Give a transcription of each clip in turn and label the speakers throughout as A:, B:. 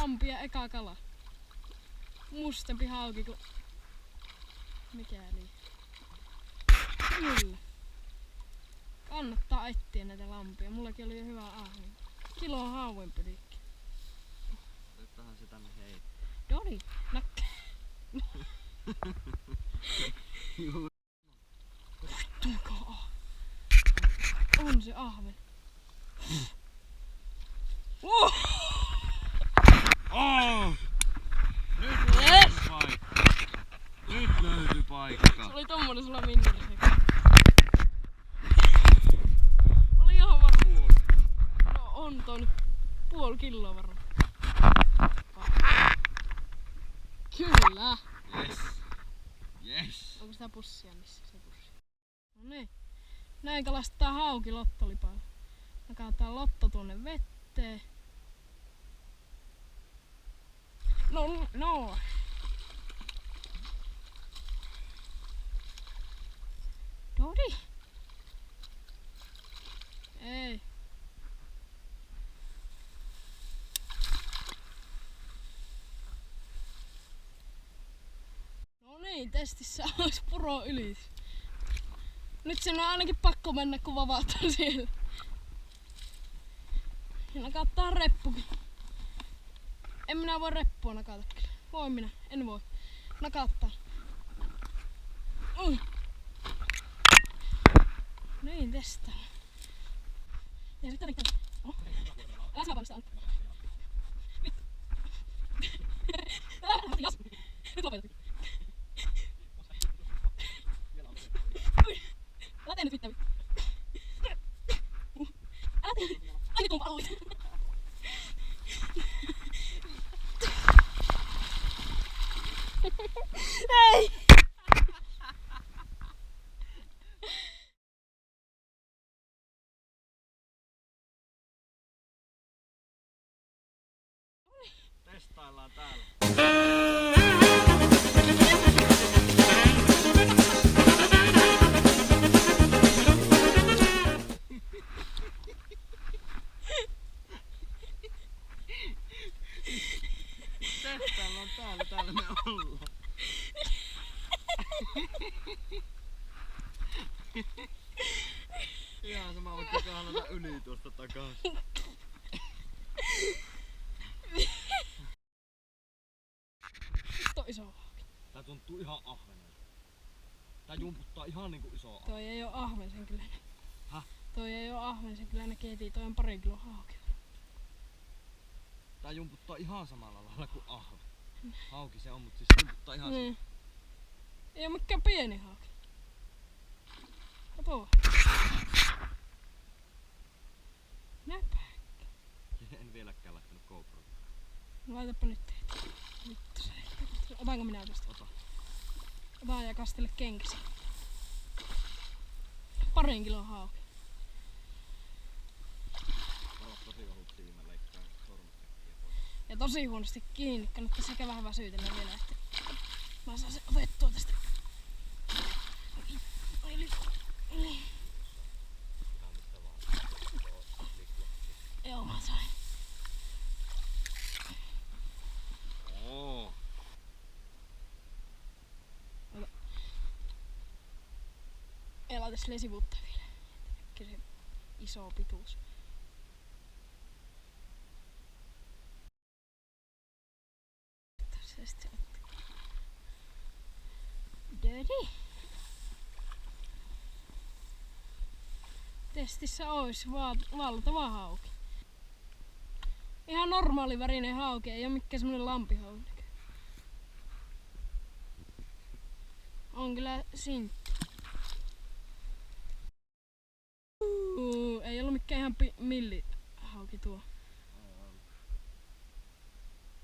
A: Lampia eka kala. Mustempi hauki kuin mikäli. Kyllä. Kannattaa etsiä näitä lampia. Mullakin oli jo hyvä ahven. Kilon hauenpylikki.
B: Otettahan se tänne hei.
A: Doni, nakke. Vittuikaa. On se ahven.
B: Oh! Nyt löytyi paikka.
A: Se oli tommonen sulla minneriseka. Oli ihan varma. No on toi nyt puoli kiloa varmaan. Kyllä.
B: Yes. Yes.
A: Onko sitä pussia missä se pussi? No niin. Näin kalastetaan hauki lottolipalla. Nakataan lotto tuonne vetteen. No. Dodi. Ei. No niin, testissä olisi puro yli. Nyt sen on ainakin pakko mennä, kun vavataan siellä. Ja nakattaa reppukin. En minä voi reppua nakata kyllä. Voin minä, en voi. Nakattaa. Niin, testaa. Ja sitten riittää. Älä saa panostaa. Nyt lopetat. Älä tee nyt mitään. Älä tee nyt. Ai nyt on palloit. Ei!
B: Testaillaan täällä. Testaillaan täällä me ollaan. Ihan sama, voitte kahlata yli tuosta takaisin.
A: Tuo iso hauki.
B: Tää tuntuu ihan ahvenelta. Tää jumputtaa ihan niinku iso ahven.
A: Toi ei oo ahven sen kyllä.
B: Häh?
A: Toi ei oo ahven sen kyllä näkee, toi on 2 kilon hauki.
B: Tää jumputtaa ihan samalla lailla kuin ahven. Hauki se on, mut siis jumputtaa ihan
A: niin. Ei oo mikään pieni hauki. Kato. Näpäkkä.
B: En vieläkään laittanut GoProa.
A: Laitapa nyt teitä. Vittu se. Otanko minä tästä?
B: Ota.
A: Otan ja kastele kenkäsi. 2 kilon hauki.
B: Varo tosi ohut silmä, leikkaa sormet äkkiä pois.
A: Ja tosi huonosti kiinni. Kannattaa sekä vähän väsytellä vielä, että mä saan sen otettua tästä.
B: Ihan mistä vaan.
A: Joo, mä sain.
B: Oo.
A: Ei laita silleen sivuutta vielä. Näkyy se iso pituus. Se sitten otti. Dirty. Testissä ois valtava hauki. Ihan normaali värinen hauki, ei oo mikään semmonen lampihauki. On kyllä sintti. Ei ollut mikään ihan millihauki tuo.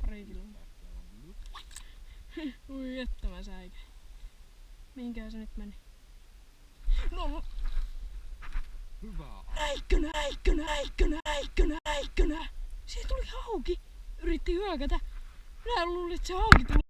A: 2 kiloa. Ui että mä säikä. Mihinkähän se nyt meni? No!
B: Hyvä.
A: Siitä tuli hauki. Yritti hyökätä. Minä luulin, että se hauki tuli.